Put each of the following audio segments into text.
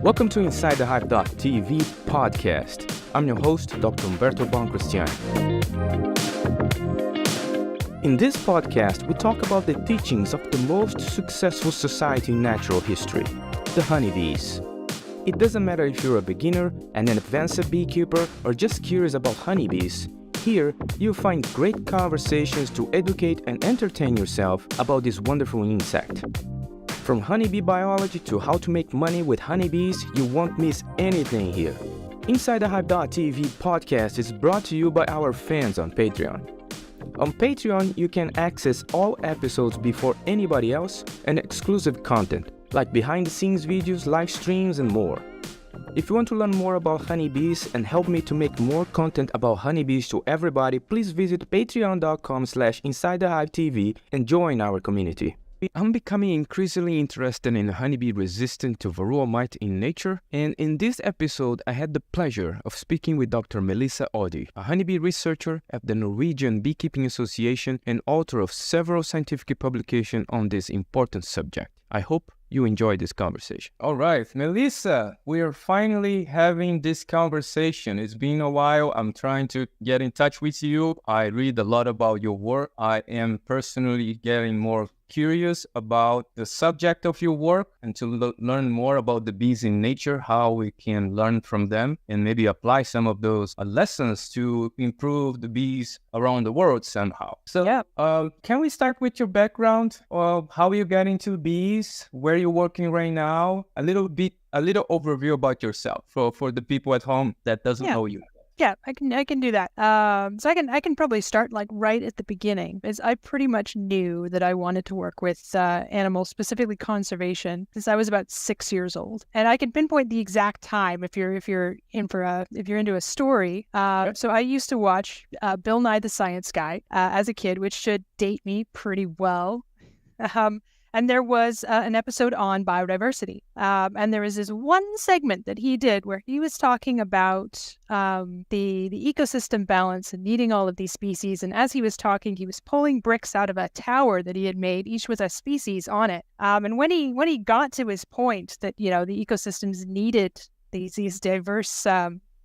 Welcome to Inside the Hive.tv podcast. I'm your host, Dr. Umberto Boncristiani. In this podcast, we talk about the teachings of the most successful society in natural history, the honeybees. It doesn't matter if you're a beginner, an advanced beekeeper, or just curious about honeybees. Here, you'll find great conversations to educate and entertain yourself about this wonderful insect. From honeybee biology to how to make money with honeybees, you won't miss anything here. Inside the Hive.tv podcast is brought to you by our fans on Patreon. On Patreon, you can access all episodes before anybody else and exclusive content, like behind-the-scenes videos, live streams, and more. If you want to learn more about honeybees and help me to make more content about honeybees to everybody, please visit patreon.com/InsideTheHiveTV and join our community. I'm becoming increasingly interested in honeybee resistant to Varroa mite in nature, and in this episode I had the pleasure of speaking with Dr. Melissa Oddie, a honeybee researcher at the Norwegian Beekeeping Association and author of several scientific publications on this important subject. I hope you enjoy this conversation. All right, Melissa, we are finally having this conversation. It's been a while. I'm trying to get in touch with you. I read a lot about your work. I am personally getting more curious about the subject of your work and to learn more about the bees in nature, how we can learn from them and maybe apply some of those lessons to improve the bees around the world somehow. So can we start with your background of how you got into bees, where you're working right now, a little overview about yourself for the people at home that doesn't know you. Yeah, I can do that. So I can probably start like right at the beginning, because I pretty much knew that I wanted to work with animals, specifically conservation, since I was about 6 years old. And I can pinpoint the exact time if you're into a story. So I used to watch Bill Nye the Science Guy as a kid, which should date me pretty well. And there was an episode on biodiversity. And there was this one segment that he did where he was talking about the ecosystem balance and needing all of these species. And as he was talking, he was pulling bricks out of a tower that he had made, each with a species on it. And when he got to his point that, the ecosystems needed these diverse,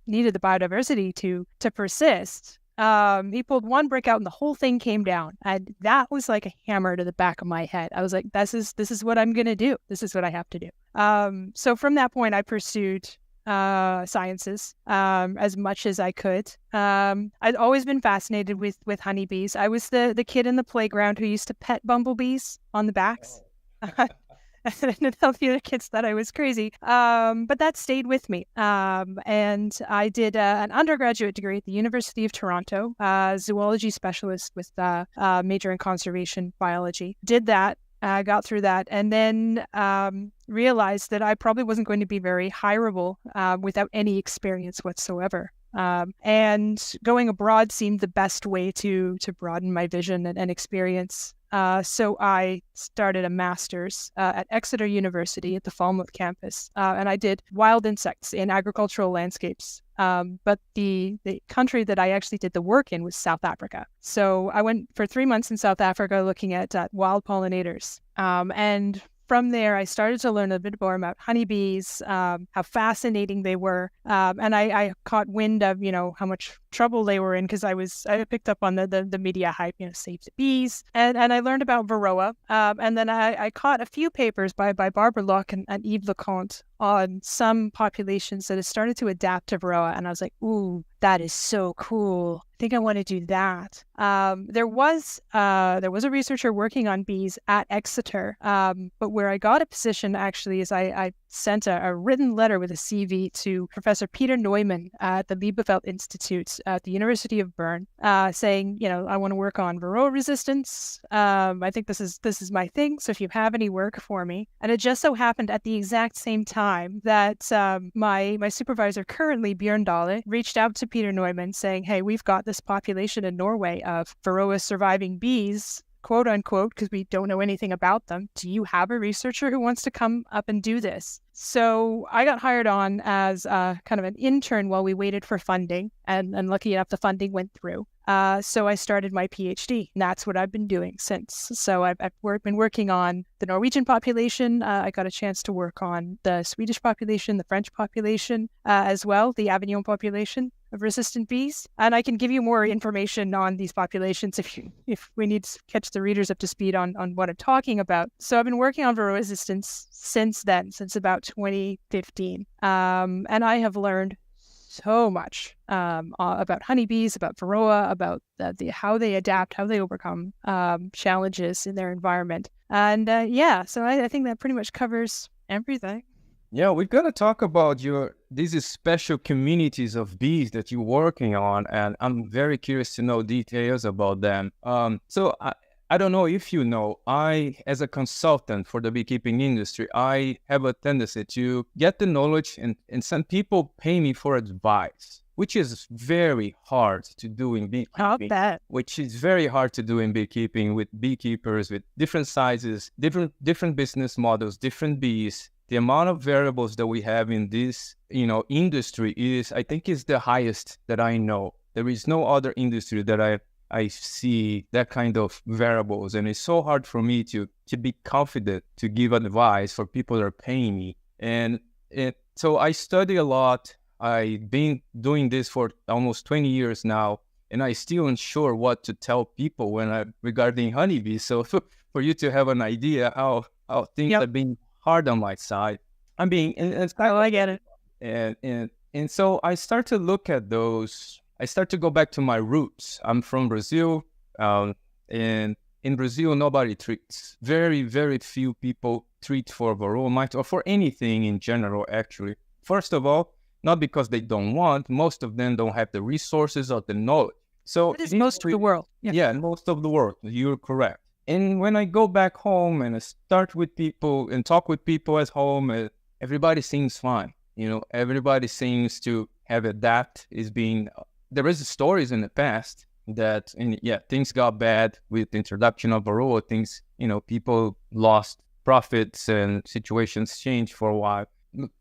needed the biodiversity to persist, he pulled one brick out and the whole thing came down. And that was like a hammer to the back of my head. I was like, this is what I'm going to do. This is what I have to do. So from that point, I pursued sciences as much as I could. I'd always been fascinated with honeybees. I was the kid in the playground who used to pet bumblebees on the backs. And all the other kids thought I was crazy. But that stayed with me. And I did an undergraduate degree at the University of Toronto, zoology specialist with major in conservation biology. Did that, got through that, and then realized that I probably wasn't going to be very hireable without any experience whatsoever. And going abroad seemed the best way to broaden my vision and experience. So I started a master's at Exeter University at the Falmouth campus, and I did wild insects in agricultural landscapes. But the country that I actually did the work in was South Africa. So I went for 3 months in South Africa looking at wild pollinators. And from there, I started to learn a bit more about honeybees, how fascinating they were. And I caught wind of, how much trouble they were in, because I picked up on the media hype, save the bees. And I learned about Varroa. And then I caught a few papers by Barbara Locke and Yves Leconte on some populations that had started to adapt to Varroa. And I was like, ooh, that is so cool. I think I want to do that. There was a researcher working on bees at Exeter, but where I got a position actually is I sent a written letter with a CV to Professor Peter Neumann at the Liebefeld Institute at the University of Bern, saying, I want to work on Varroa resistance. I think this is my thing. So if you have any work for me. And it just so happened at the exact same time that my supervisor currently, Björn Dahle, reached out to Peter Neumann saying, hey, we've got this population in Norway of Varroa surviving bees, quote unquote, because we don't know anything about them. Do you have a researcher who wants to come up and do this? So I got hired on as kind of an intern while we waited for funding, and lucky enough, the funding went through. So I started my PhD, and that's what I've been doing since. So I've been working on the Norwegian population. I got a chance to work on the Swedish population, the French population as well, the Avignon population of resistant bees. And I can give you more information on these populations if we need to catch the readers up to speed on what I'm talking about. So I've been working on Varroa resistance since then, since about 2015. And I have learned so much about honeybees, about Varroa, about how they adapt, how they overcome challenges in their environment. And so I think that pretty much covers everything. Yeah, we're gonna talk about these special communities of bees that you're working on, and I'm very curious to know details about them. So I don't know if you know, as a consultant for the beekeeping industry, I have a tendency to get the knowledge, and some people pay me for advice, which is very hard to do in beekeeping. I'll bet. Which is very hard to do in beekeeping with beekeepers with different sizes, different business models, different bees. The amount of variables that we have in this, industry I think is the highest that I know. There is no other industry that I see that kind of variables, and it's so hard for me to be confident to give advice for people that are paying me. And so I study a lot. I've been doing this for almost 20 years now, and I still unsure what to tell people regarding honeybees. So for you to have an idea how things have been hard on my side, I get it. And so I start to look at those. I start to go back to my roots. I'm from Brazil, and in Brazil, nobody treats. Very, very few people treat for Varroa mite or for anything in general, actually. First of all, not because they don't want. Most of them don't have the resources or the knowledge. So it is most of the world. Yeah, most of the world. You're correct. And when I go back home and I start with people and talk with people at home, everybody seems fine. Everybody seems to have adapt. There is stories in the past that, things got bad with the introduction of Varroa. Things, people lost profits and situations changed for a while.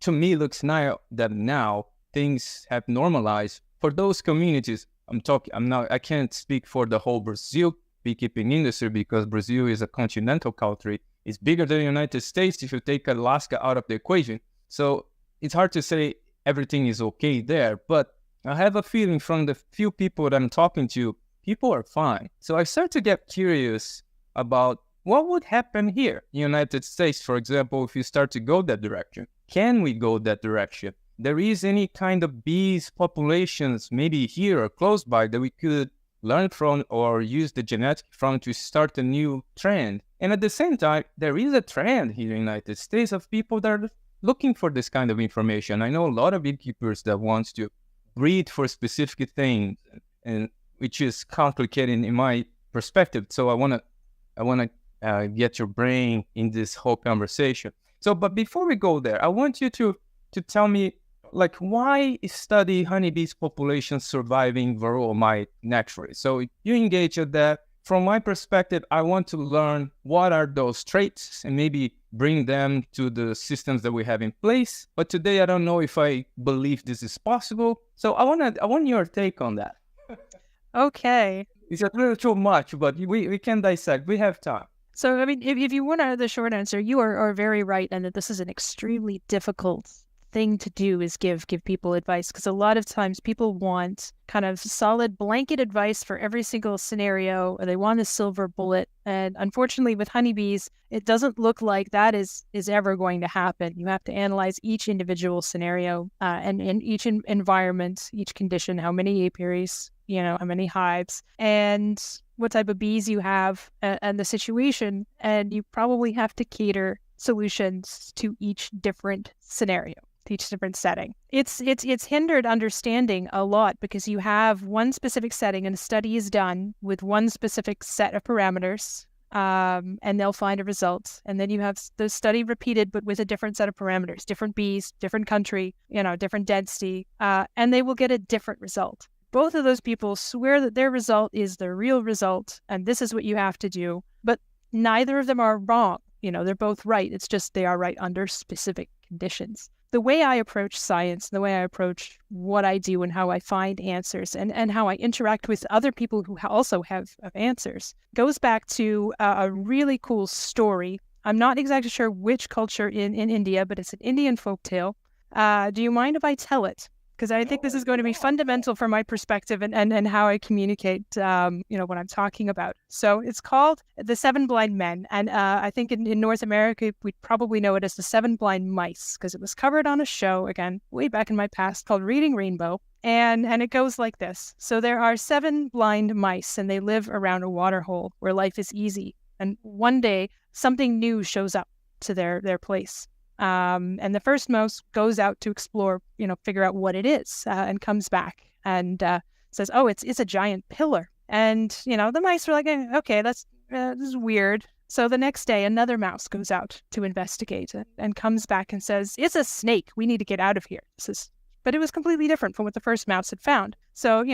To me, it looks now things have normalized for those communities. I can't speak for the whole Brazil beekeeping industry because Brazil is a continental country. It's bigger than the United States if you take Alaska out of the equation. So it's hard to say everything is okay there, but I have a feeling from the few people that I'm talking to, people are fine. So I start to get curious about what would happen here in the United States, for example, if you start to go that direction. Can we go that direction? There is any kind of bees populations maybe here or close by that we could learn from or use the genetic from to start a new trend. And at the same time, there is a trend here in the United States of people that are looking for this kind of information. I know a lot of beekeepers that wants to breed for specific things, and which is complicated in my perspective. So I want to get your brain in this whole conversation. So, but before we go there, I want you to tell me, why study honeybees population surviving Varroa mite naturally? So you engage at that. From my perspective, I want to learn what are those traits and maybe bring them to the systems that we have in place. But today, I don't know if I believe this is possible. So I want your take on that. Okay. It's a little too much, but we can dissect. We have time. So, I mean, if you want the short answer, you are very right, and that this is an extremely difficult thing to do is give people advice, because a lot of times people want kind of solid blanket advice for every single scenario, or they want a silver bullet. And unfortunately with honeybees, it doesn't look like that is ever going to happen. You have to analyze each individual scenario and in each environment, each condition, how many apiaries, how many hives, and what type of bees you have and the situation. And you probably have to cater solutions to each different scenario, each different setting. It's hindered understanding a lot because you have one specific setting and a study is done with one specific set of parameters, and they'll find a result. And then you have the study repeated, but with a different set of parameters, different bees, different country, different density, and they will get a different result. Both of those people swear that their result is the real result, and this is what you have to do. But neither of them are wrong. They're both right. It's just they are right under specific conditions. the way I approach science, the way I approach what I do and how I find answers and how I interact with other people who also have answers goes back to a really cool story. I'm not exactly sure which culture in India, but it's an Indian folktale. Do you mind if I tell it? Because I think this is going to be fundamental for my perspective and how I communicate, what I'm talking about. So it's called The Seven Blind Men. And I think in North America, we'd probably know it as The Seven Blind Mice, because it was covered on a show, again, way back in my past, called Reading Rainbow. And it goes like this. So there are 7 blind mice, and they live around a water hole where life is easy. And one day, something new shows up to their place. And the first mouse goes out to explore, figure out what it is, and comes back and says, "Oh, it's a giant pillar." And the mice were like, "Okay, this is weird." So the next day, another mouse goes out to investigate and comes back and says, "It's a snake. We need to get out of here." But it was completely different from what the first mouse had found. So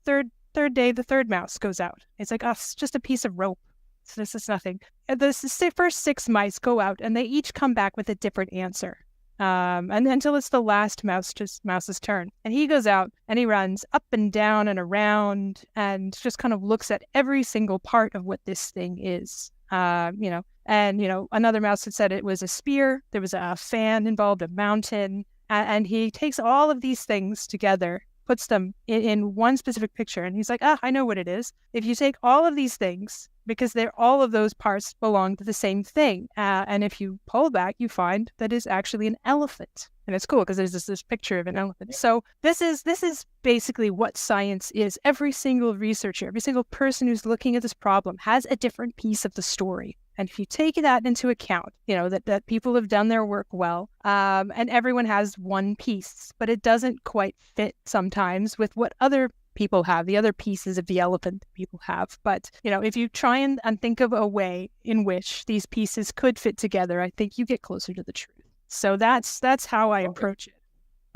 third day, the third mouse goes out. It's like, "Oh, it's just a piece of rope. So this is nothing." The first 6 mice go out, and they each come back with a different answer, and until it's the last mouse's turn. And he goes out, and he runs up and down and around, and just kind of looks at every single part of what this thing is. And another mouse had said it was a spear. There was a fan involved, a mountain, and he takes all of these things together, puts them in one specific picture, and he's like, "I know what it is. If you take all of these things, because all of those parts belong to the same thing, and if you pull back, you find that it's actually an elephant." And it's cool because there's this picture of an elephant. So this is basically what science is. Every single researcher, every single person who's looking at this problem has a different piece of the story. And if you take that into account, that people have done their work well, and everyone has one piece, but it doesn't quite fit sometimes with what other people have, the other pieces of the elephant that people have. But, if you try and think of a way in which these pieces could fit together, I think you get closer to the truth. So that's how I approach it.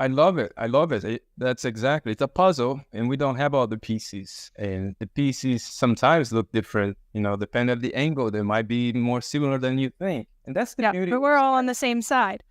I love it. That's exactly. It's a puzzle, and we don't have all the pieces. And the pieces sometimes look different, depending on the angle. They might be more similar than you think. And that's the beauty. But we're all on the same side.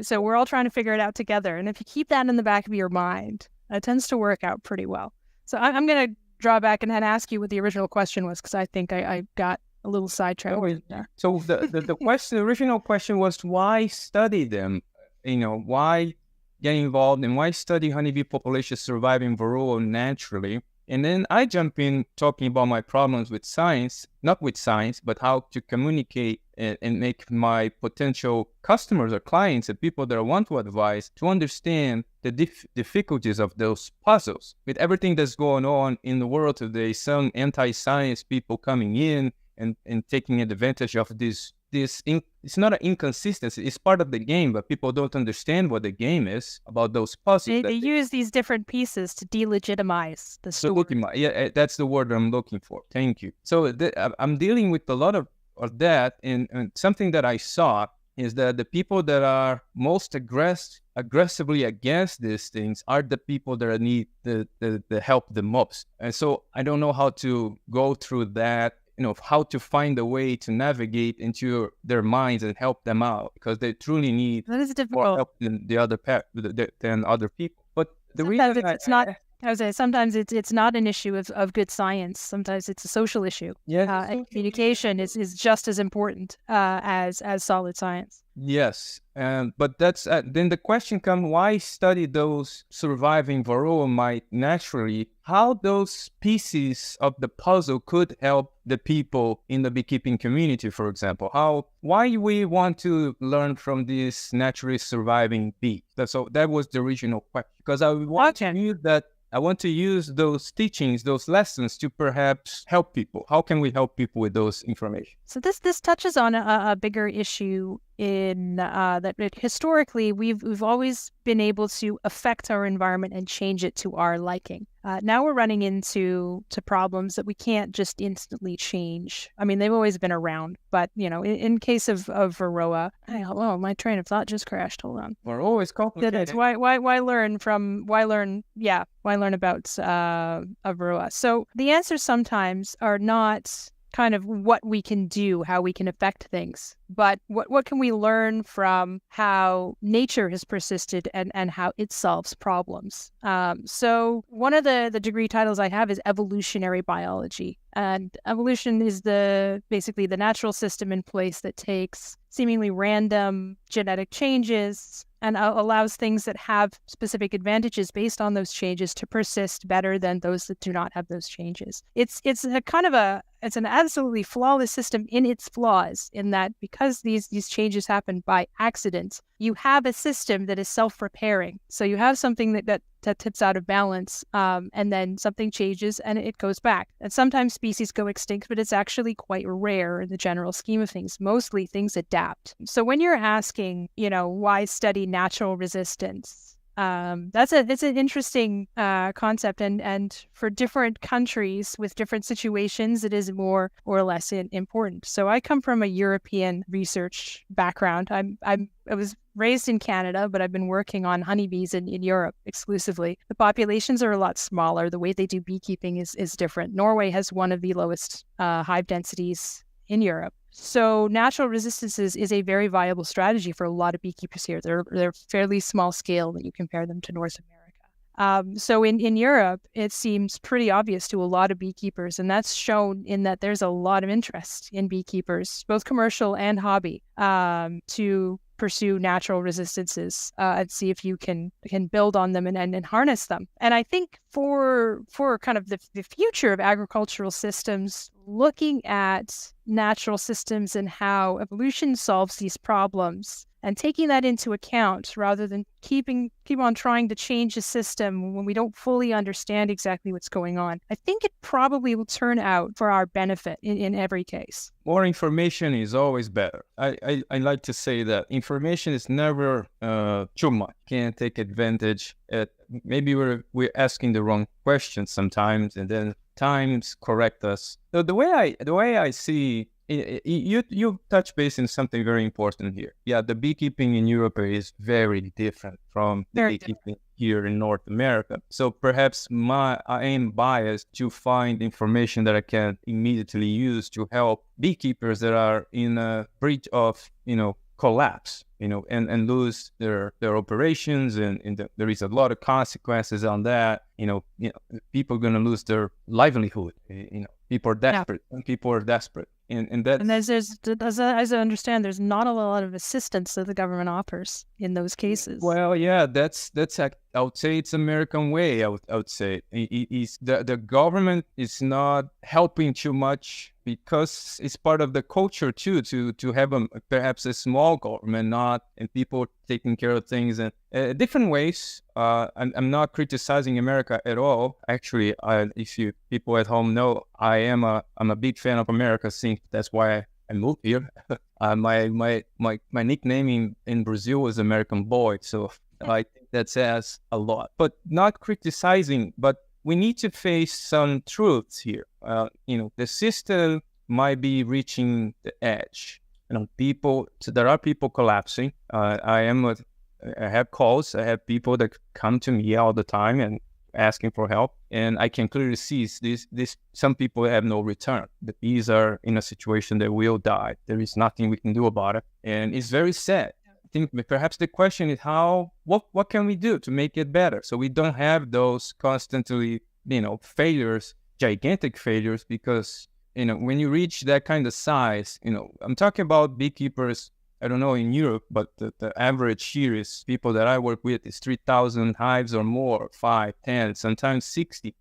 So we're all trying to figure it out together. And if you keep that in the back of your mind, it tends to work out pretty well. So I'm going to draw back and ask you what the original question was, because I think I got a little sidetracked there. So the original question was, why study them? Why get involved and why study honeybee populations surviving Varroa naturally? And then I jump in talking about my problems with science, not with science, but how to communicate and make my potential customers or clients and people that I want to advise to understand the difficulties of those puzzles. With everything that's going on in the world today, some anti-science people coming in and taking advantage of this it's not an inconsistency. It's part of the game, but people don't understand what the game is about those puzzles. They use these different pieces to delegitimize the story. Yeah, that's the word I'm looking for. Thank you. So I'm dealing with a lot of that, and something that I saw is that the people that are most aggressively against these things are the people that need the help the most. And so I don't know how to go through that, how to find a way to navigate into their minds and help them out, because they truly need more help than than other people. But the reason it's not. I would say sometimes it's not an issue of good science. Sometimes it's a social issue. Yes, communication is just as important as solid science. Yes, but that's then the question comes: why study those surviving Varroa mite naturally? How those pieces of the puzzle could help the people in the beekeeping community, for example? Why we want to learn from this naturally surviving bee? That was the original question, because I want to use that. I want to use those teachings, those lessons to perhaps help people. How can we help people with those information? So this touches on a bigger issue in that historically we've always been able to affect our environment and change it to our liking. Now we're running into problems that we can't just instantly change. I mean, they've always been around, but in case of Varroa, my train of thought just crashed. Hold on. Varroa is complicated. Why learn about Varroa? So the answers sometimes are not kind of what we can do, how we can affect things, but what can we learn from how nature has persisted and how it solves problems. So one of the degree titles I have is evolutionary biology. And evolution is basically the natural system in place that takes seemingly random genetic changes and allows things that have specific advantages based on those changes to persist better than those that do not have those changes. It's an absolutely flawless system in its flaws, in that because these changes happen by accident, you have a system that is self-repairing. So you have something that tips out of balance, and then something changes and it goes back. And sometimes species go extinct, but it's actually quite rare in the general scheme of things. Mostly things adapt. So when you're asking, why study natural resistance, it's an interesting concept, and for different countries with different situations, it is more or less important. So I come from a European research background. I was raised in Canada, but I've been working on honeybees in Europe exclusively. The populations are a lot smaller. The way they do beekeeping is different. Norway has one of the lowest hive densities in Europe. So natural resistance is a very viable strategy for a lot of beekeepers here. They're fairly small scale when you compare them to North America. So in Europe, it seems pretty obvious to a lot of beekeepers, and that's shown in that there's a lot of interest in beekeepers, both commercial and hobby, to pursue natural resistances and see if you can build on them and harness them. And I think for kind of the future of agricultural systems, looking at natural systems and how evolution solves these problems and taking that into account rather than keep on trying to change a system when we don't fully understand exactly what's going on, I think it probably will turn out for our benefit in every case. More information is always better. I like to say that information is never too much. Can't take advantage. Maybe we're asking the wrong questions sometimes, and then times correct us. So the way I see you touch base in something very important here. Yeah, the beekeeping in Europe is very different from the beekeeping here in North America. So perhaps I am biased to find information that I can immediately use to help beekeepers that are in a breach of, collapse, and lose their operations, and there is a lot of consequences on that. People are going to lose their livelihood. People are desperate. Yeah. People are desperate. And there's as I understand, there's not a lot of assistance that the government offers in those cases. Well, yeah, that's I would say it's American way. I would say the government is not helping too much because it's part of the culture too to have perhaps a small government, and people taking care of things in different ways. I'm not criticizing America at all. Actually, if you people at home know, I'm a big fan of America. Since that's why I moved here. My nickname in Brazil was American Boy, so I think that says a lot. But not criticizing, but we need to face some truths here. The system might be reaching the edge. There are people collapsing. I have calls. I have people that come to me all the time and asking for help, and I can clearly see this. Some people have no return. The bees are in a situation that will die. There is nothing we can do about it, and it's very sad. I think perhaps the question is what can we do to make it better so we don't have those constantly failures, gigantic failures, because when you reach that kind of size, I'm talking about beekeepers. I don't know in Europe, but the average here is people that I work with is 3,000 hives or more, 5, 10, sometimes 60,000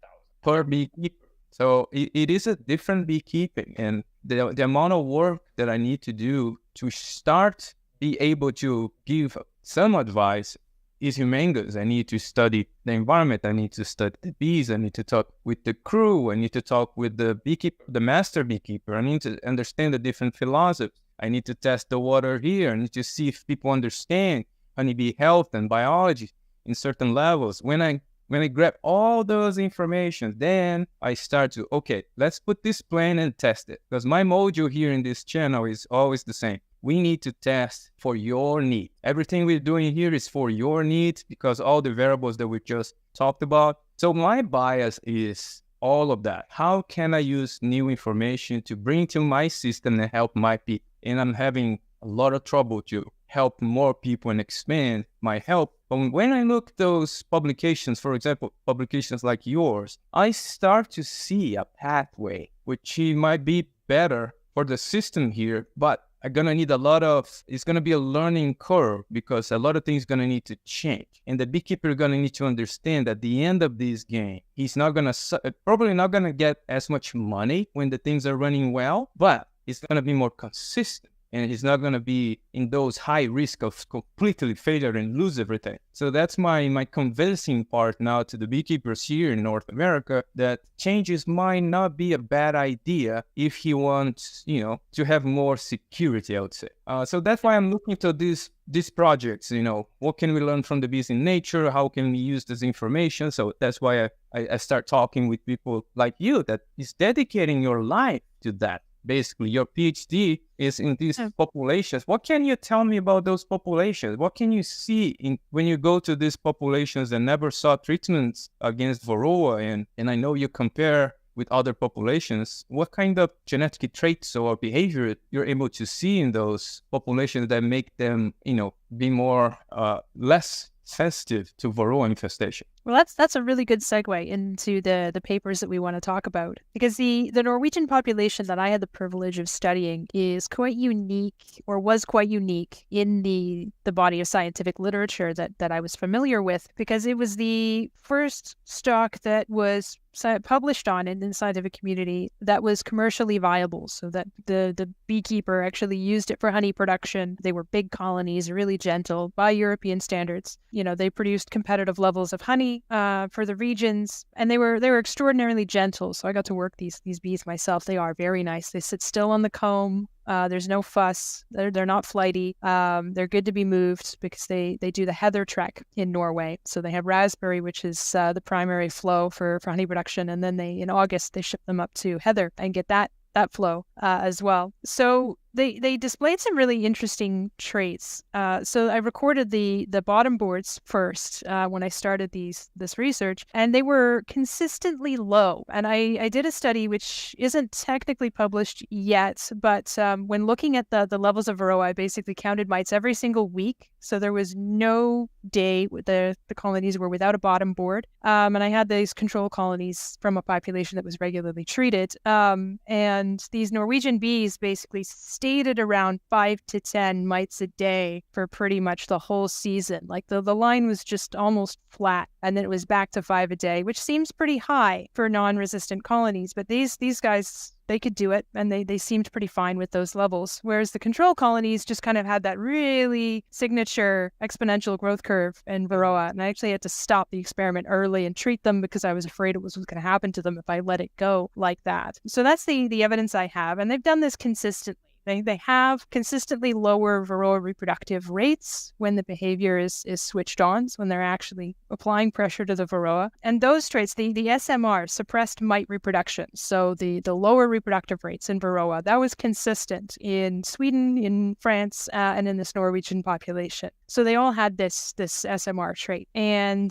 per beekeeper. So it is a different beekeeping, and the amount of work that I need to do to start be able to give some advice is humongous. I need to study the environment. I need to study the bees. I need to talk with the crew. I need to talk with the beekeeper, the master beekeeper. I need to understand the different philosophies. I need to test the water here. I need to see if people understand honeybee health and biology in certain levels. When I grab all those information, then I start to, okay, let's put this plan and test it. Because my mojo here in this channel is always the same. We need to test for your need. Everything we're doing here is for your needs because all the variables that we just talked about. So my bias is all of that. How can I use new information to bring to my system and help my people? And I'm having a lot of trouble to help more people and expand my help. But when I look those publications, for example, publications like yours, I start to see a pathway which might be better for the system here, but I'm gonna need it's gonna be a learning curve because a lot of things gonna need to change. And the beekeeper gonna need to understand at the end of this game, he's probably not gonna get as much money when the things are running well, but it's gonna be more consistent. And he's not going to be in those high risk of completely failure and lose everything. So that's my convincing part now to the beekeepers here in North America that changes might not be a bad idea if he wants, to have more security, I would say. So that's why I'm looking to these projects, what can we learn from the bees in nature? How can we use this information? So that's why I start talking with people like you that is dedicating your life to that. Basically, your PhD is in these populations. What can you tell me about those populations? What can you see when you go to these populations that never saw treatments against Varroa? And I know you compare with other populations. What kind of genetic traits or behavior you're able to see in those populations that make them, be more less sensitive to Varroa infestation? Well, that's a really good segue into the papers that we want to talk about, because the Norwegian population that I had the privilege of studying is quite unique, or was quite unique in the body of scientific literature that I was familiar with, because it was the first stock that was published on in the scientific community that was commercially viable, so that the beekeeper actually used it for honey production. They were big colonies, really gentle by European standards. They produced competitive levels of honey for the regions, and they were extraordinarily gentle. So I got to work these bees myself. They are very nice. They sit still on the comb. There's no fuss. They're not flighty. They're good to be moved because they do the heather trek in Norway. So they have raspberry, which is the primary flow for honey production, and then in August they ship them up to heather and get that flow as well. So they displayed some really interesting traits. So I recorded the bottom boards first when I started this research, and they were consistently low. And I did a study which isn't technically published yet, but when looking at the levels of Varroa, I basically counted mites every single week. So there was no day the colonies were without a bottom board. And I had these control colonies from a population that was regularly treated. And these Norwegian bees basically stayed at around 5 to 10 mites a day for pretty much the whole season. Like the line was just almost flat, and then it was back to 5 a day, which seems pretty high for non-resistant colonies. But these guys, they could do it, and they seemed pretty fine with those levels. Whereas the control colonies just kind of had that really signature exponential growth curve in Varroa. And I actually had to stop the experiment early and treat them because I was afraid it was going to happen to them if I let it go like that. So that's the evidence I have. And they've done this consistently. They have consistently lower Varroa reproductive rates when the behavior is switched on, so when they're actually applying pressure to the Varroa. And those traits, the SMR, suppressed mite reproduction, so the lower reproductive rates in Varroa, that was consistent in Sweden, in France, and in this Norwegian population. So they all had this SMR trait. And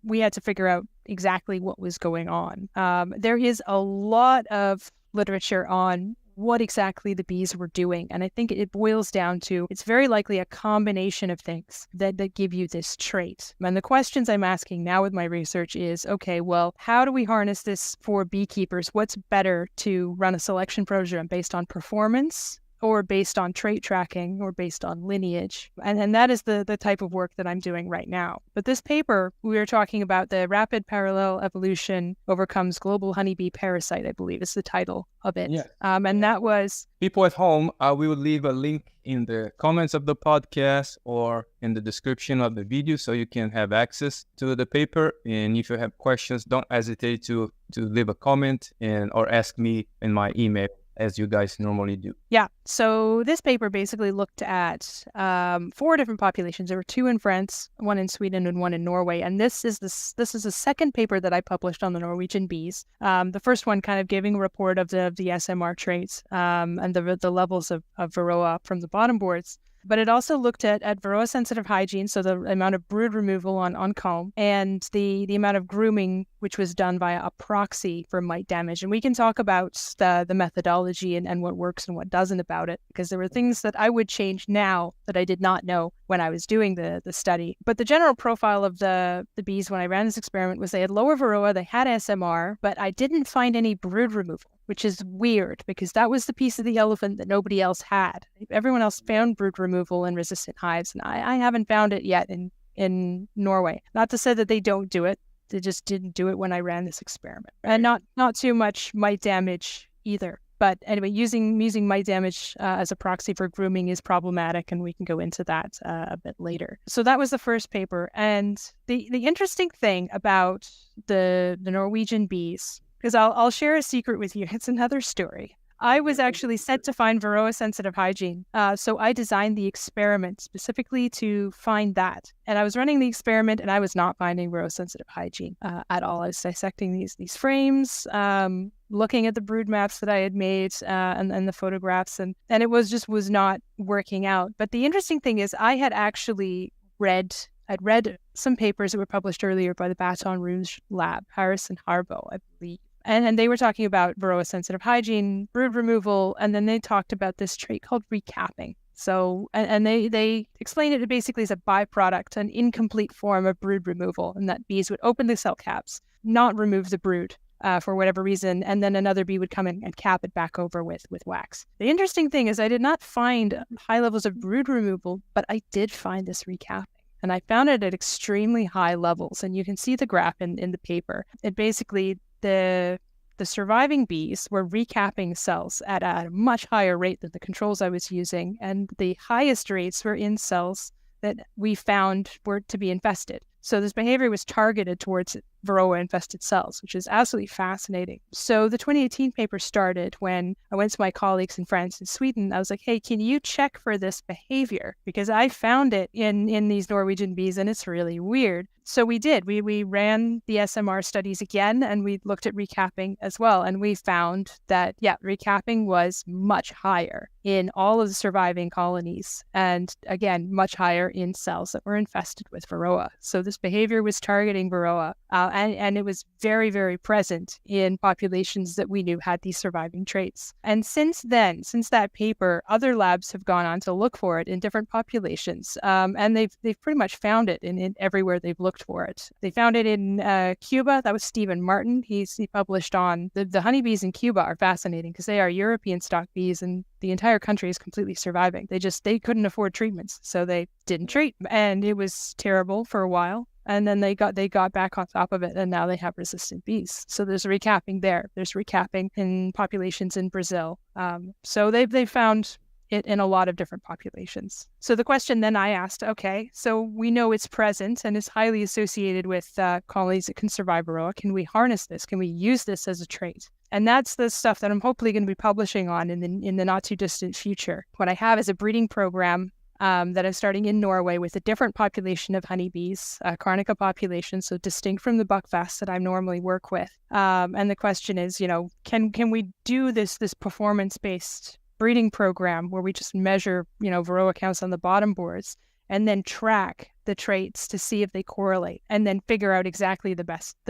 we had to figure out exactly what was going on. There is a lot of literature on what exactly the bees were doing. And I think it boils down to, it's very likely a combination of things that give you this trait. And the questions I'm asking now with my research is, okay, well, how do we harness this for beekeepers? What's better, to run a selection program based on performance, or based on trait tracking, or based on lineage? And that is the type of work that I'm doing right now. But this paper, we were talking about the rapid parallel evolution overcomes global honeybee parasite, I believe is the title of it. Yeah. And that was... People at home, we will leave a link in the comments of the podcast or in the description of the video so you can have access to the paper. And if you have questions, don't hesitate to leave a comment or ask me in my email, as you guys normally do. Yeah. So this paper basically looked at 4 different populations. There were 2 in France, 1 in Sweden, and 1 in Norway. And this is the second paper that I published on the Norwegian bees. The first one kind of giving a report of the SMR traits and the levels of Varroa from the bottom boards. But it also looked at Varroa-sensitive hygiene, so the amount of brood removal on comb, and the amount of grooming, which was done via a proxy for mite damage. And we can talk about the methodology and what works and what doesn't about it, because there were things that I would change now that I did not know when I was doing the study. But the general profile of the bees when I ran this experiment was they had lower Varroa, they had SMR, but I didn't find any brood removal, which is weird because that was the piece of the elephant that nobody else had. Everyone else found brood removal in resistant hives, and I haven't found it yet in Norway. Not to say that they don't do it, they just didn't do it when I ran this experiment. And not too much mite damage either. But anyway, using mite damage as a proxy for grooming is problematic, and we can go into that a bit later. So that was the first paper. And the interesting thing about the Norwegian bees, because I'll share a secret with you. It's another story. I was actually sent to find Varroa-sensitive hygiene. So I designed the experiment specifically to find that. And I was running the experiment and I was not finding Varroa-sensitive hygiene at all. I was dissecting these frames, looking at the brood maps that I had made and the photographs, and it was not working out. But the interesting thing is I had actually read some papers that were published earlier by the Baton Rouge lab, Harris and Harbo, I believe. And they were talking about Varroa-sensitive hygiene, brood removal, and then they talked about this trait called recapping. So, and they explained it basically as a byproduct, an incomplete form of brood removal, and that bees would open the cell caps, not remove the brood for whatever reason, and then another bee would come in and cap it back over with wax. The interesting thing is I did not find high levels of brood removal, but I did find this recapping. And I found it at extremely high levels, and you can see the graph in the paper. It basically, the surviving bees were recapping cells at a much higher rate than the controls I was using, and the highest rates were in cells that we found were to be infested. So this behavior was targeted towards Varroa-infested cells, which is absolutely fascinating. So the 2018 paper started when I went to my colleagues in France and Sweden. I was like, hey, can you check for this behavior? Because I found it in these Norwegian bees, and it's really weird. So we did. We ran the SMR studies again, and we looked at recapping as well. And we found that, recapping was much higher in all of the surviving colonies. And again, much higher in cells that were infested with Varroa. So this behavior was targeting Varroa. And it was very, very present in populations that we knew had these surviving traits. And since then, since that paper, other labs have gone on to look for it in different populations. And they've pretty much found it in everywhere they've looked for it. They found it in Cuba. That was Stephen Martin. He published on the honeybees in Cuba are fascinating because they are European stock bees, and the entire country is completely surviving. They couldn't afford treatments, so they didn't treat, and it was terrible for a while. And then they got back on top of it, and now they have resistant bees. So there's recapping there. There's recapping in populations in Brazil. So they found it in a lot of different populations. So the question then I asked, okay, so we know it's present and is highly associated with colonies that can survive Varroa. Can we harness this? Can we use this as a trait? And that's the stuff that I'm hopefully going to be publishing on in the not too distant future. What I have is a breeding program that I'm starting in Norway with a different population of honeybees, a Carnica population, so distinct from the buckfast that I normally work with. And the question is, can we do this performance-based breeding program where we just measure, Varroa counts on the bottom boards and then track the traits to see if they correlate and then figure out exactly the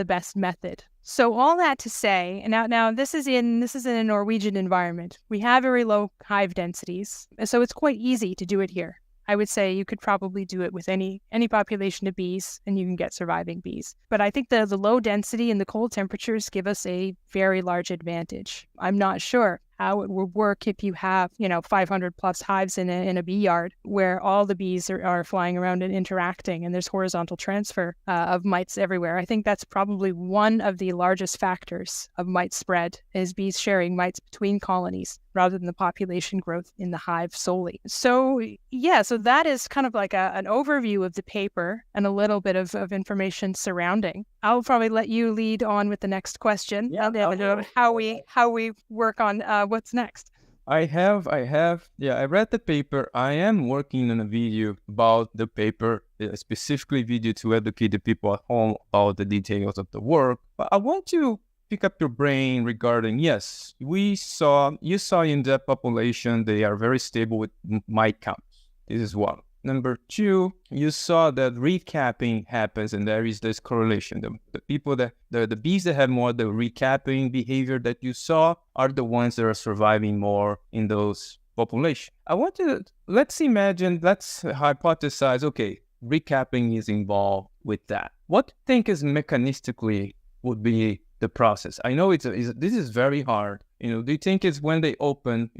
best method. So all that to say, now this is in a Norwegian environment. We have very low hive densities, so it's quite easy to do it here. I would say you could probably do it with any population of bees, and you can get surviving bees. But I think the low density and the cold temperatures give us a very large advantage. I'm not sure how it would work if you have, 500 plus hives in a bee yard where all the bees are flying around and interacting, and there's horizontal transfer of mites everywhere. I think that's probably one of the largest factors of mite spread, is bees sharing mites between colonies rather than the population growth in the hive solely. So that is kind of like an overview of the paper and a little bit of information surrounding. I'll probably let you lead on with the next question. Yeah, how we work on what's next. I read the paper. I am working on a video about the paper, specifically video to educate the people at home about the details of the work. But I want to pick up your brain regarding, you saw in that population, they are very stable with mite counts. This is one. Number two, you saw that recapping happens, and there is this correlation. The people that the bees that have more the recapping behavior that you saw are the ones that are surviving more in those populations. Let's hypothesize, okay, recapping is involved with that. What do you think is mechanistically would be the process? I know this is very hard. Do you think it's when they open,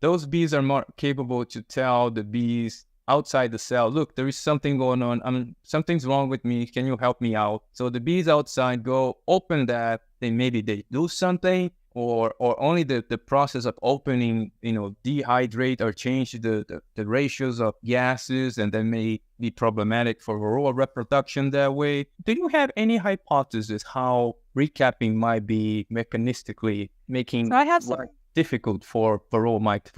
those bees are more capable to tell the bees outside the cell, look, there is something going on. Something's wrong with me. Can you help me out? So the bees outside go open that. Maybe they do something, or only the process of opening, dehydrate or change the ratios of gases, and that may be problematic for Varroa reproduction that way. Do you have any hypothesis how recapping might be mechanistically making difficult for Varroa mite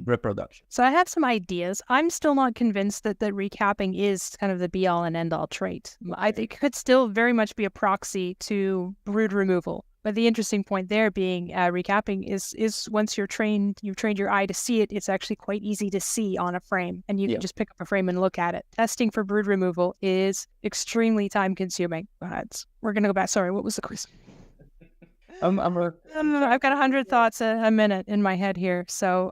reproduction? So I have some ideas. I'm still not convinced that recapping is kind of the be-all and end-all trait. I think it could still very much be a proxy to brood removal. But the interesting point there being recapping is once you've trained your eye to see it, it's actually quite easy to see on a frame, and you can just pick up a frame and look at it. Testing for brood removal is extremely time-consuming. We're going to go back. Sorry, what was the question? I've got 100 thoughts a minute in my head here. So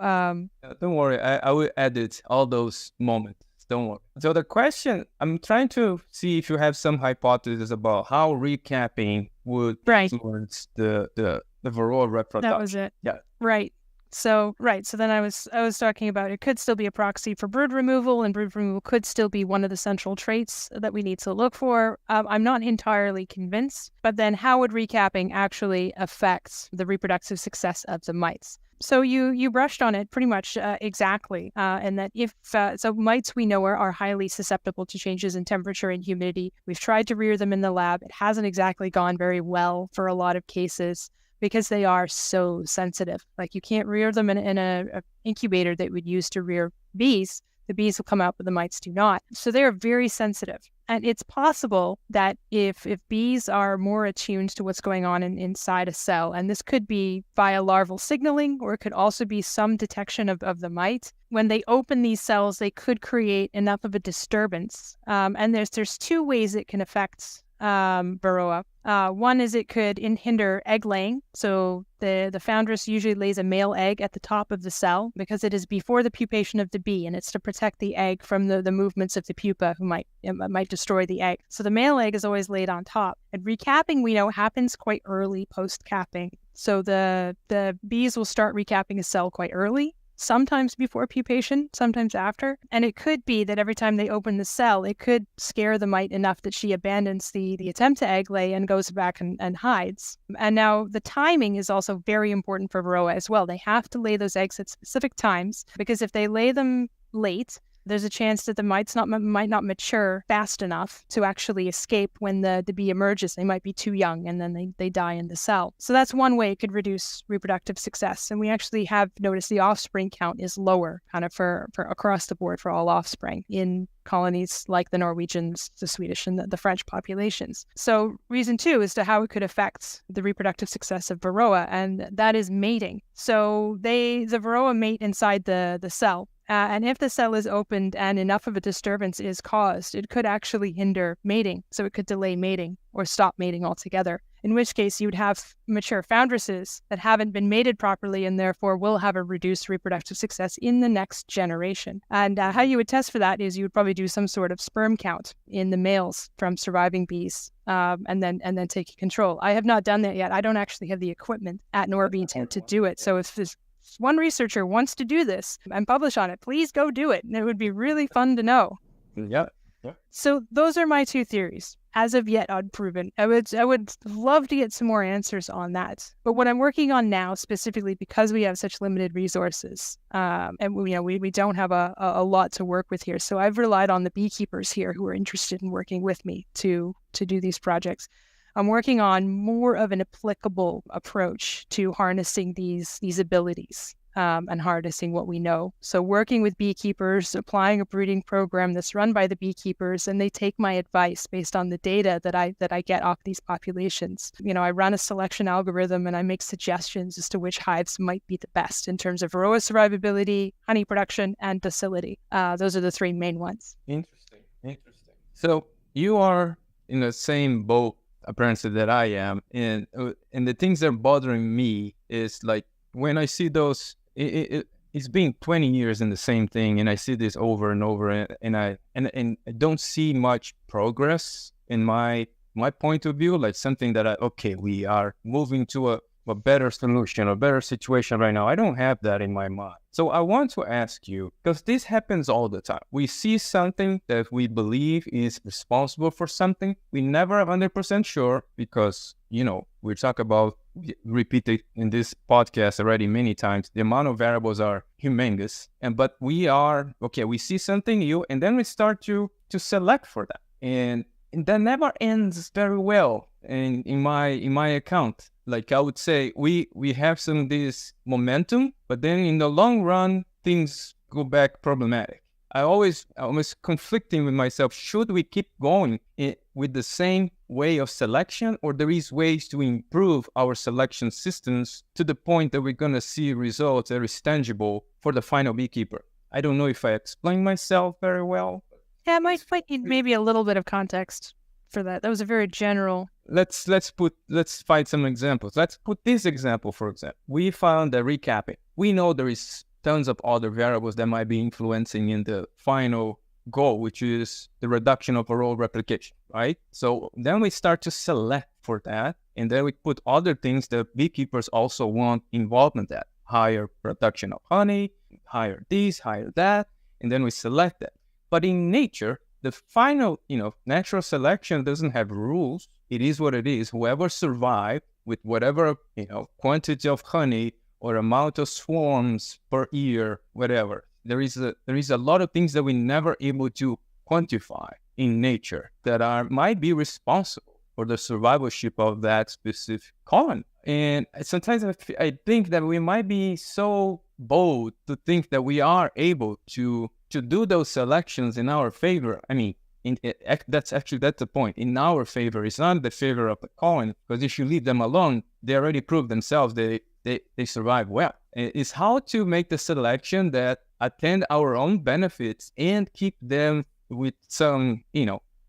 don't worry, I will edit all those moments. Don't worry. So the question, I'm trying to see if you have some hypothesis about how recapping would influence the Varroa reproduction. That was it. Yeah. Right. So then I was talking about it could still be a proxy for brood removal, and brood removal could still be one of the central traits that we need to look for. I'm not entirely convinced, but then how would recapping actually affect the reproductive success of the mites? So you brushed on it pretty much exactly, and that so mites we know are highly susceptible to changes in temperature and humidity. We've tried to rear them in the lab. It hasn't exactly gone very well for a lot of cases, because they are so sensitive. Like, you can't rear them in a incubator that would use to rear bees. The bees will come out, but the mites do not. So they are very sensitive. And it's possible that if bees are more attuned to what's going on inside a cell, and this could be via larval signaling, or it could also be some detection of the mite, when they open these cells, they could create enough of a disturbance. And there's two ways it can affect Varroa. One is it could hinder egg laying. So the foundress usually lays a male egg at the top of the cell because it is before the pupation of the bee, and it's to protect the egg from the movements of the pupa who might destroy the egg. So the male egg is always laid on top. And recapping, we know, happens quite early post-capping. So the bees will start recapping a cell quite early, sometimes before pupation, sometimes after. And it could be that every time they open the cell, it could scare the mite enough that she abandons the attempt to egg lay and goes back and hides. And now the timing is also very important for Varroa as well. They have to lay those eggs at specific times, because if they lay them late, there's a chance that the mites might not mature fast enough to actually escape when the bee emerges. They might be too young, and then they die in the cell. So that's one way it could reduce reproductive success. And we actually have noticed the offspring count is lower kind of for across the board for all offspring in colonies like the Norwegians, the Swedish, and the French populations. So reason two is to how it could affect the reproductive success of Varroa, and that is mating. So the Varroa mate inside the cell. And if the cell is opened and enough of a disturbance is caused, it could actually hinder mating. So it could delay mating or stop mating altogether, in which case you would have mature foundresses that haven't been mated properly and therefore will have a reduced reproductive success in the next generation. And how you would test for that is you would probably do some sort of sperm count in the males from surviving bees, and then take control. I have not done that yet. I don't actually have the equipment at Norby to do it. So if one researcher wants to do this and publish on it, please go do it. And it would be really fun to know. Yeah. So those are my two theories, as of yet unproven. I would love to get some more answers on that. But what I'm working on now, specifically because we have such limited resources, and we don't have a lot to work with here. So I've relied on the beekeepers here who are interested in working with me to do these projects. I'm working on more of an applicable approach to harnessing these abilities. and harnessing what we know. So working with beekeepers, applying a breeding program that's run by the beekeepers, and they take my advice based on the data that I get off these populations. I run a selection algorithm and I make suggestions as to which hives might be the best in terms of Varroa survivability, honey production, and docility. Those are the three main ones. Interesting. So you are in the same boat, apparently, that I am, and the things that are bothering me is like when I see those. It's been 20 years in the same thing, and I see this over and over, and I don't see much progress in my point of view. Like something that we are moving to a better solution, a better situation right now. I don't have that in my mind. So I want to ask you, because this happens all the time. We see something that we believe is responsible for something. We never are 100% sure because, we talk about, repeated in this podcast already many times, the amount of variables are humongous. But we see something new, and then we start to select for that. And that never ends very well in my account. Like I would say, we have some of this momentum, but then in the long run, things go back problematic. I always conflicting with myself. Should we keep going with the same way of selection, or there is ways to improve our selection systems to the point that we're going to see results that is tangible for the final beekeeper? I don't know if I explained myself very well. Yeah, I might need maybe a little bit of context for that. That was a very general. Let's find some examples. Let's put this example, for example. We found that recapping. We know there is tons of other variables that might be influencing in the final goal, which is the reduction of overall replication, right? So then we start to select for that, and then we put other things that beekeepers also want involvement at. Higher production of honey, higher this, higher that, and then we select that. But in nature, the final, natural selection doesn't have rules. It is what it is. Whoever survived with whatever, quantity of honey or amount of swarms per year, whatever. There is a lot of things that we're never able to quantify in nature that might be responsible for the survivalship of that specific colony. And sometimes I think that we might be so bold to think that we are able to do those selections in our favor. I mean, that's the point. In our favor, it's not the favor of the colony, because if you leave them alone, they already proved themselves they survive well. It's how to make the selection that attend our own benefits and keep them with some,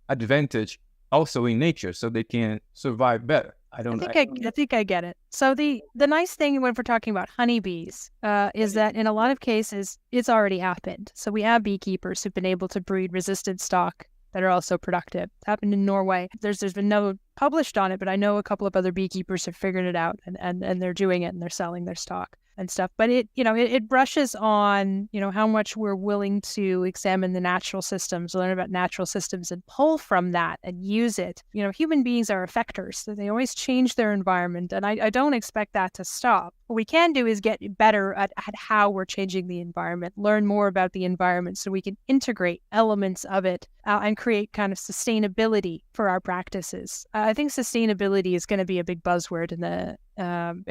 advantage also in nature, so they can survive better. I think I get it. So the nice thing when we're talking about honeybees is that in a lot of cases, it's already happened. So we have beekeepers who've been able to breed resistant stock that are also productive. It's happened in Norway. There's been no published on it, but I know a couple of other beekeepers have figured it out and they're doing it and they're selling their stock and stuff. But it brushes on, how much we're willing to examine the natural systems, learn about natural systems and pull from that and use it. Human beings are effectors, so they always change their environment. And I don't expect that to stop. What we can do is get better at how we're changing the environment, learn more about the environment so we can integrate elements of it and create kind of sustainability for our practices. I think sustainability is going to be a big buzzword in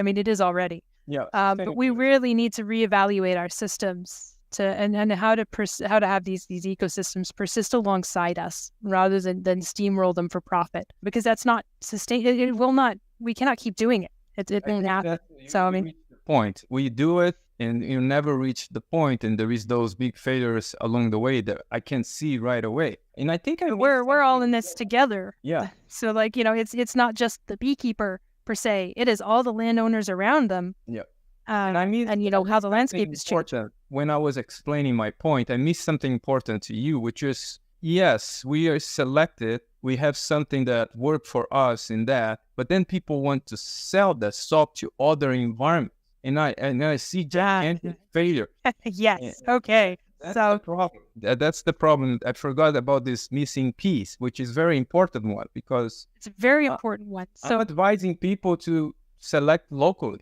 it is already. Yeah, but we really need to reevaluate our systems and how to have these ecosystems persist alongside us rather than steamroll them for profit, because that's not sustainable. It will not. We cannot keep doing it. It won't happen. So the point we do it, and you never reach the point, and there is those big failures along the way that I can see right away. And I think we're all in this together. Yeah. So it's not just the beekeeper per se. It is all the landowners around them. Yeah. And how the landscape is changing. When I was explaining my point, I missed something important to you, which is, yes, we are selected. We have something that worked for us in that, but then people want to sell that stock to other environments. And I see gigantic failure. Yes. Okay. That's the problem. That's the problem. I forgot about this missing piece, which is very important one, because it's a very important one. So I'm advising people to select locally.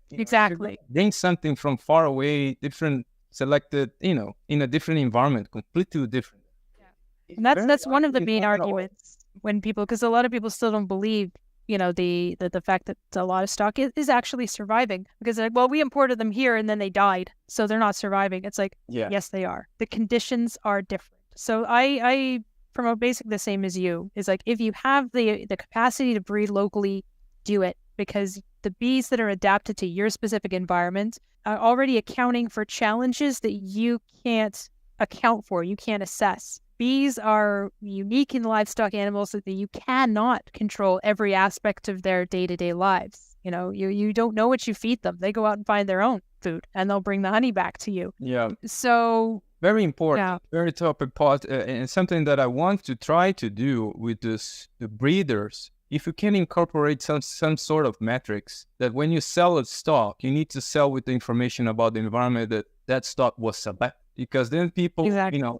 Exactly. Bring something from far away, different, selected, in a different environment, completely different. Yeah. And that's one of the main arguments when people, because a lot of people still don't believe the fact that a lot of stock is actually surviving, because they're like, well, we imported them here and then they died, so they're not surviving. It's like, yes, they are. The conditions are different. So I from basically the same as you, is like, if you have the capacity to breed locally, do it, because the bees that are adapted to your specific environment are already accounting for challenges that you can't account for, you can't assess. Bees are unique in livestock animals that you cannot control every aspect of their day-to-day lives. You don't know what you feed them. They go out and find their own food, and they'll bring the honey back to you. Yeah. So very important, very topic part, and something that I want to try to do with the breeders. If you can incorporate some sort of metrics that when you sell a stock, you need to sell with the information about the environment that stock was selected. Because then people,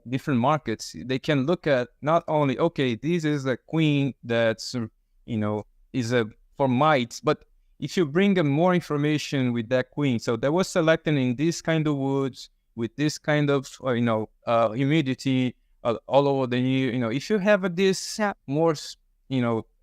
different markets, they can look at not only, okay, this is a queen that's, is for mites, but if you bring them more information with that queen, so that was selected in this kind of woods with this kind of, humidity all over the year, if you have this more,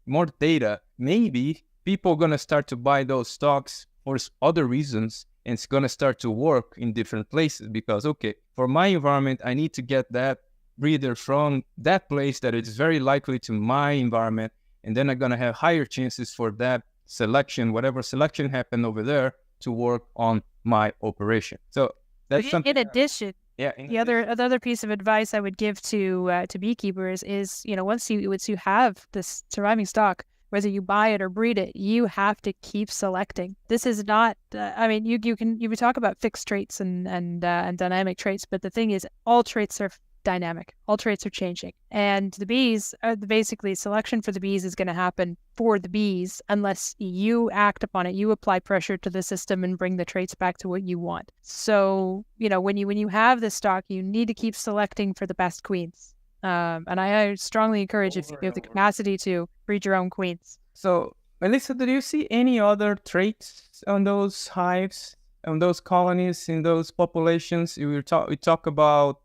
more data, maybe people are going to start to buy those stocks for other reasons. And it's going to start to work in different places because, okay, for my environment, I need to get that breeder from that place that is very likely to my environment. And then I'm going to have higher chances for that selection, whatever selection happened over there, to work on my operation. So that's something. In addition, the other piece of advice I would give to beekeepers is, once you have this surviving stock, whether you buy it or breed it, you have to keep selecting. This is not, you can talk about fixed traits and dynamic traits, but the thing is, all traits are dynamic. All traits are changing. And the bees, basically selection for the bees is going to happen for the bees unless you act upon it. You apply pressure to the system and bring the traits back to what you want. So, when you have this stock, you need to keep selecting for the best queens. And I strongly encourage, if you have the capacity, to breed your own queens. So, Melissa, do you see any other traits on those hives, on those colonies, in those populations? We talk about,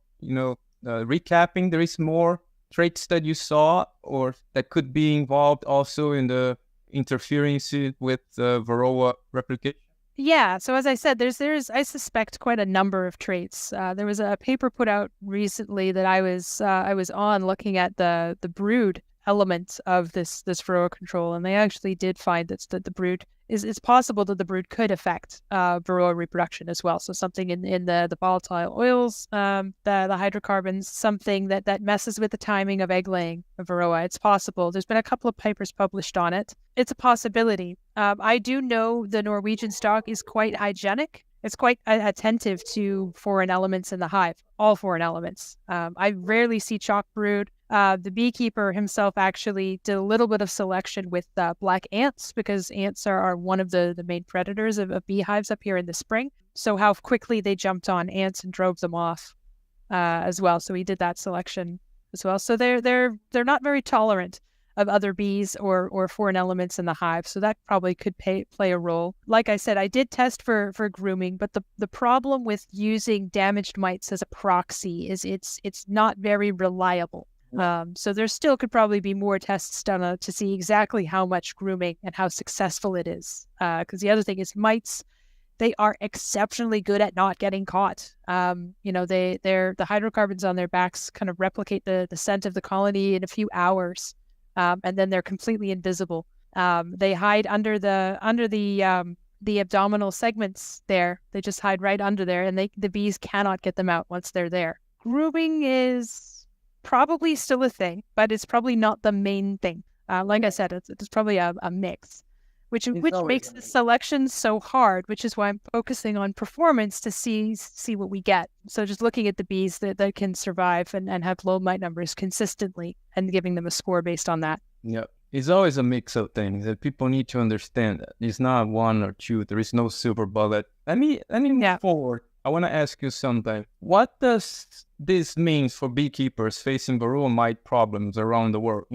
recapping. There is more traits that you saw or that could be involved also in the interference with Varroa replication? Yeah. So as I said, there's I suspect quite a number of traits. There was a paper put out recently that I was on looking at the brood element of this Varroa control, and they actually did find that the brood it's possible that the brood could affect Varroa reproduction as well. So something in the volatile oils, the hydrocarbons, something that messes with the timing of egg laying of Varroa. It's possible. There's been a couple of papers published on it. It's a possibility. I do know the Norwegian stock is quite hygienic. It's quite attentive to foreign elements in the hive, all foreign elements. I rarely see chalk brood. The beekeeper himself actually did a little bit of selection with black ants, because ants are one of the main predators of beehives up here in the spring. So how quickly they jumped on ants and drove them off as well. So he did that selection as well. So they're not very tolerant of other bees or foreign elements in the hive. So that probably could play a role. Like I said, I did test for grooming, but the problem with using damaged mites as a proxy is it's not very reliable. So there still could probably be more tests done to see exactly how much grooming and how successful it is. Because the other thing is, mites, they are exceptionally good at not getting caught. The hydrocarbons on their backs kind of replicate the scent of the colony in a few hours. And then they're completely invisible. They hide under the abdominal segments there. They just hide right under there, and the bees cannot get them out once they're there. Grooming is probably still a thing, but it's probably not the main thing. Like I said, it's probably a mix, which makes the selection so hard, which is why I'm focusing on performance to see what we get. So just looking at the bees that can survive and have low mite numbers consistently and giving them a score based on that. Yeah. It's always a mix of things that people need to understand. That it's not one or two. There is no silver bullet. Let me move forward. I want to ask you something. What does this mean for beekeepers facing Varroa mite problems around the world?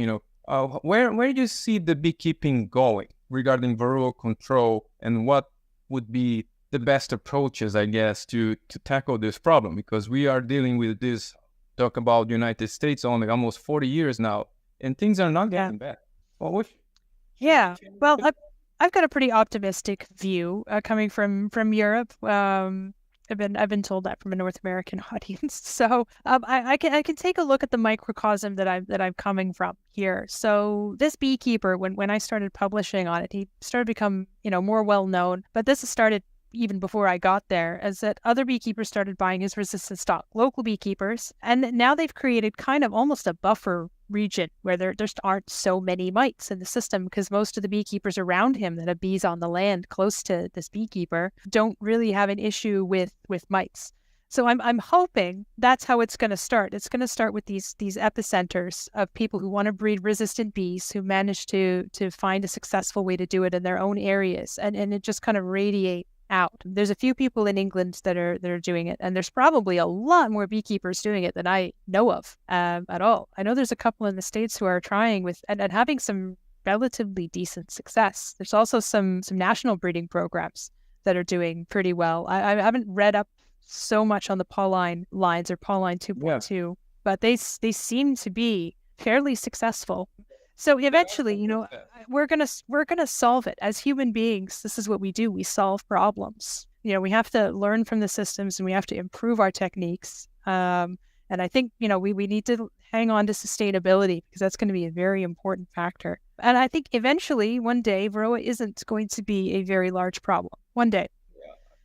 Where do you see the beekeeping going regarding Varroa control, and what would be the best approaches, I guess, to tackle this problem? Because we are dealing with this, talk about the United States, only almost 40 years now, and things are not getting better. Yeah. Well, I've got a pretty optimistic view coming from Europe. I've been told that from a North American audience. So I can take a look at the microcosm that I'm coming from here. So this beekeeper, when I started publishing on it, he started to become more well known. But this has started even before I got there, as that other beekeepers started buying his resistant stock, local beekeepers, and now they've created kind of almost a buffer region where there just aren't so many mites in the system, because most of the beekeepers around him that have bees on the land close to this beekeeper don't really have an issue with mites. So I'm hoping that's how it's going to start. It's going to start with these epicenters of people who want to breed resistant bees, who manage to find a successful way to do it in their own areas, and it just kind of radiate out. There's a few people in England that are doing it, and there's probably a lot more beekeepers doing it than I know of at all. I know there's a couple in the States who are trying with and having some relatively decent success. There's also some national breeding programs that are doing pretty well. I haven't read up so much on the Pauline lines or Pauline 2.2, but they seem to be fairly successful. So eventually, we're gonna solve it as human beings. This is what we do. We solve problems. We have to learn from the systems, and we have to improve our techniques. And I think we need to hang on to sustainability, because that's going to be a very important factor. And I think eventually, one day, Varroa isn't going to be a very large problem. One day.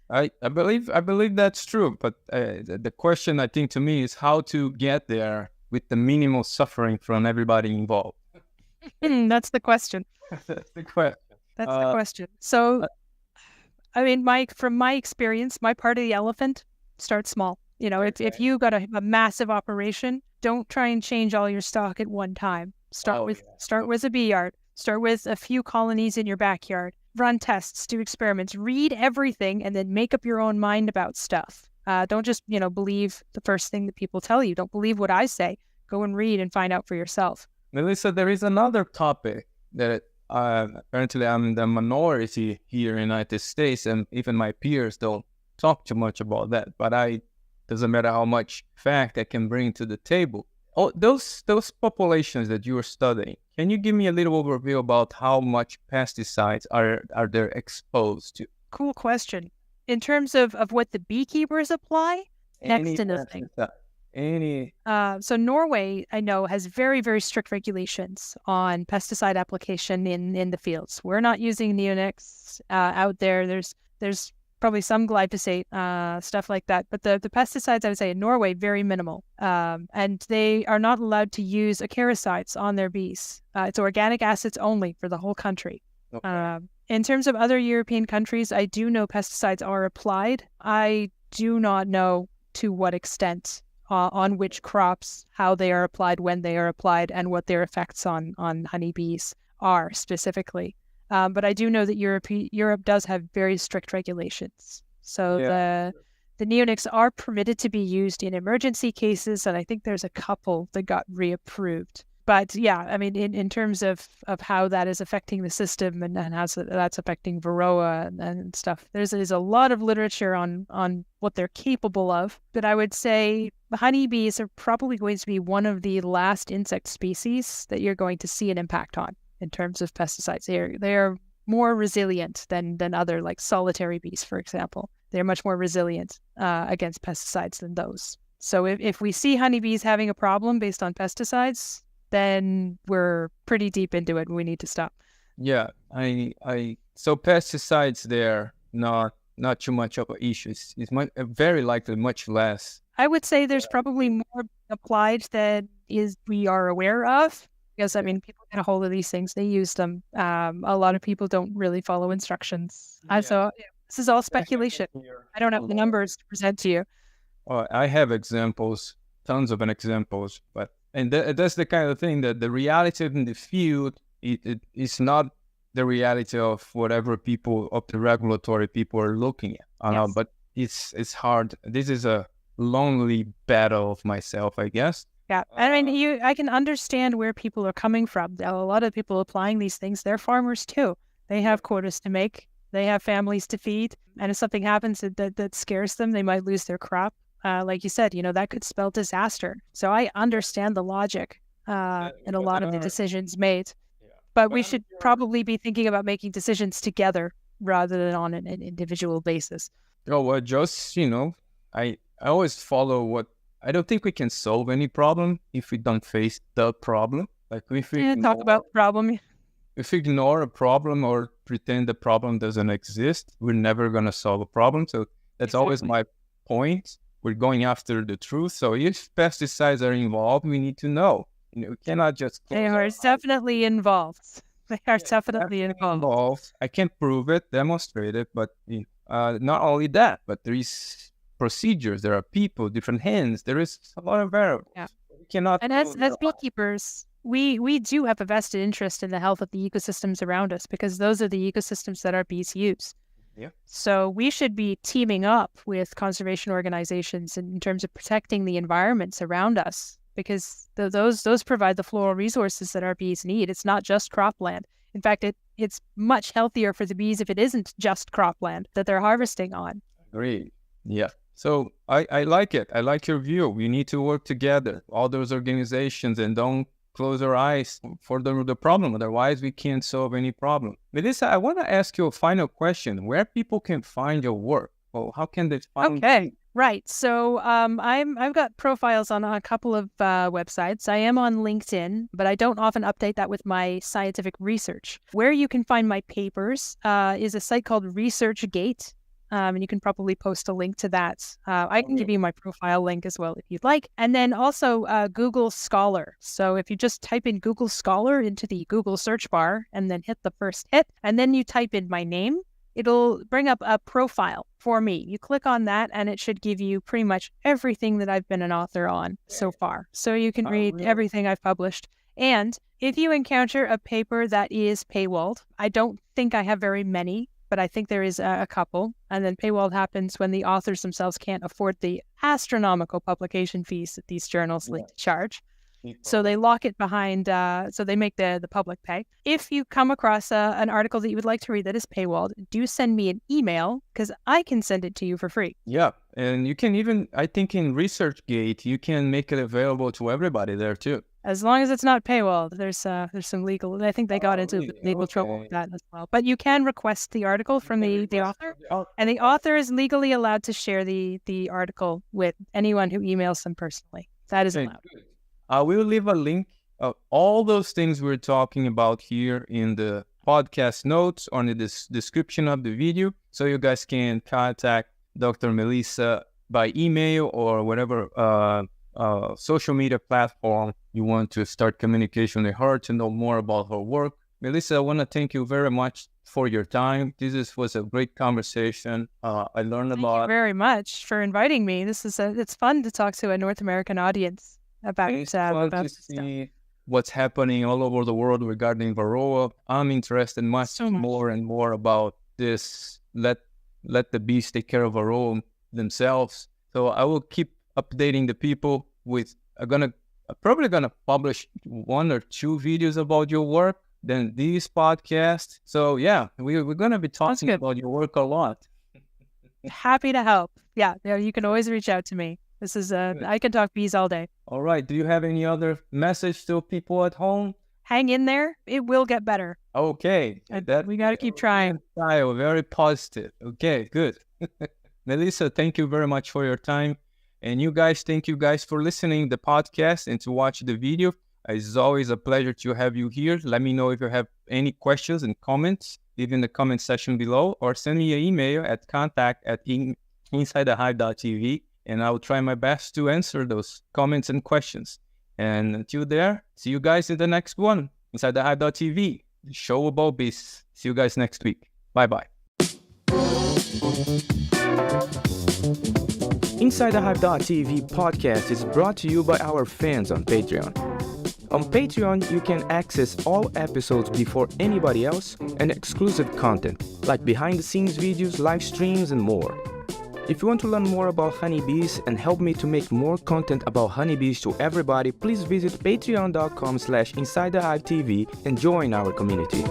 I believe that's true. But the question, I think, to me is how to get there with the minimal suffering from everybody involved. That's the question. That's the question. That's the question. So, I mean, from my experience, my part of the elephant, start small. If you got a massive operation, don't try and change all your stock at one time. Start with a bee yard. Start with a few colonies in your backyard. Run tests, do experiments, read everything, and then make up your own mind about stuff. Don't just believe the first thing that people tell you. Don't believe what I say. Go and read and find out for yourself. Melissa, there is another topic that apparently I'm the minority here in the United States, and even my peers don't talk too much about that. But doesn't matter how much fact I can bring to the table. Oh, those populations that you are studying, can you give me a little overview about how much pesticides are they exposed to? Cool question. In terms of what the beekeepers apply, next to nothing. So Norway, I know, has very, very strict regulations on pesticide application in the fields. We're not using neonics out there. There's probably some glyphosate, stuff like that. But the pesticides, I would say, in Norway, very minimal. And they are not allowed to use acaricides on their bees. It's organic acids only for the whole country. Okay. In terms of other European countries, I do know pesticides are applied. I do not know to what extent, on which crops, how they are applied, when they are applied, and what their effects on honeybees are specifically. But I do know that Europe does have very strict regulations. So the neonics are permitted to be used in emergency cases, and I think there's a couple that got reapproved. But yeah, I mean, in terms of how that is affecting the system and how that's affecting Varroa and stuff, there's a lot of literature on what they're capable of. But I would say the honeybees are probably going to be one of the last insect species that you're going to see an impact on in terms of pesticides. They are more resilient than other, like solitary bees, for example. They're much more resilient against pesticides than those. So if we see honeybees having a problem based on pesticides, then we're pretty deep into it and we need to stop. Yeah, so pesticides, they're not too much of an issue. It's very likely much less. I would say there's probably more applied than we are aware of, because I mean, people get a hold of these things, they use them. A lot of people don't really follow instructions. So this is all speculation. I don't have the numbers to present to you. I have examples, tons of examples, but that's the kind of thing that the reality in the field, it is not the reality of whatever of the regulatory people are looking at. But it's hard. This is a lonely battle of myself, I guess. Yeah, I mean, I can understand where people are coming from. A lot of people applying these things, they're farmers too. They have quotas to make. They have families to feed. And if something happens that scares them, they might lose their crop. Like you said, that could spell disaster. So I understand the logic in a lot of the decisions made. But we should probably be thinking about making decisions together rather than on an individual basis. Oh, well, just, I always follow I don't think we can solve any problem if we don't face the problem. Like if we Talk about the problem. If we ignore a problem or pretend the problem doesn't exist, we're never going to solve a problem. So that's always my point. We're going after the truth. So if pesticides are involved, we need to know. We cannot just... They are definitely involved. They are definitely involved. I can't prove it, demonstrate it, but not only that, but there is procedures, there are people, different hands, there is a lot of variables. Yeah. We cannot... And as beekeepers, we do have a vested interest in the health of the ecosystems around us because those are the ecosystems that our bees use. Yeah. So we should be teaming up with conservation organizations in terms of protecting the environments around us because those provide the floral resources that our bees need. It's not just cropland. In fact, it's much healthier for the bees if it isn't just cropland that they're harvesting on. Agreed. Yeah. So I like it. I like your view. We need to work together, all those organizations, and don't close our eyes for the problem. Otherwise, we can't solve any problem. Melissa, I want to ask you a final question. Where people can find your work? Well, how can they find Okay, right. So I've got profiles on a couple of websites. I am on LinkedIn, but I don't often update that with my scientific research. Where you can find my papers is a site called ResearchGate. And you can probably post a link to that. I can give you my profile link as well if you'd like. And then also Google Scholar. So if you just type in Google Scholar into the Google search bar and then hit the first hit, and then you type in my name, it'll bring up a profile for me. You click on that and it should give you pretty much everything that I've been an author on so far. So you can read everything I've published. And if you encounter a paper that is paywalled, I don't think I have very many, but I think there is a couple. And then paywall happens when the authors themselves can't afford the astronomical publication fees that these journals like to charge. So they lock it behind, so they make the public pay. If you come across an article that you would like to read that is paywalled, do send me an email because I can send it to you for free. Yeah, and you can even, I think in ResearchGate, you can make it available to everybody there too. As long as it's not paywalled, there's some legal. I think they got into legal trouble with that as well. But you can request the article from the author, and the author is legally allowed to share the article with anyone who emails them personally. That is allowed. We will leave a link of all those things we're talking about here in the podcast notes or in the description of the video, so you guys can contact Dr. Melissa by email or whatever social media platform you want to start communication with her to know more about her work. Melissa, I want to thank you very much for your time. Was a great conversation. I learned a lot. Thank you very much for inviting me. It's fun to talk to a North American audience about see what's happening all over the world regarding Varroa. I'm interested much more and more about this. Let the bees take care of Varroa themselves. So I will keep updating the people with. I'm probably gonna publish 1 or 2 videos about your work, then these podcasts. So yeah, we're gonna be talking about your work a lot. Happy to help. Yeah, you can always reach out to me. This is I can talk bees all day. All right. Do you have any other message to people at home? Hang in there. It will get better. Okay. We got to keep trying. Very positive. Okay, good. Melissa, thank you very much for your time. And you guys, thank you guys for listening to the podcast and to watch the video. It's always a pleasure to have you here. Let me know if you have any questions and comments. Leave in the comment section below or send me an email at contact@insidethehive.tv. And I will try my best to answer those comments and questions. And until there, see you guys in the next one. InsideTheHive.tv, the show about bees. See you guys next week. Bye-bye. InsideTheHive.tv podcast is brought to you by our fans on Patreon. On Patreon, you can access all episodes before anybody else and exclusive content, like behind-the-scenes videos, live streams, and more. If you want to learn more about honeybees and help me to make more content about honeybees to everybody, please visit patreon.com/InsideTheHive.tv and join our community.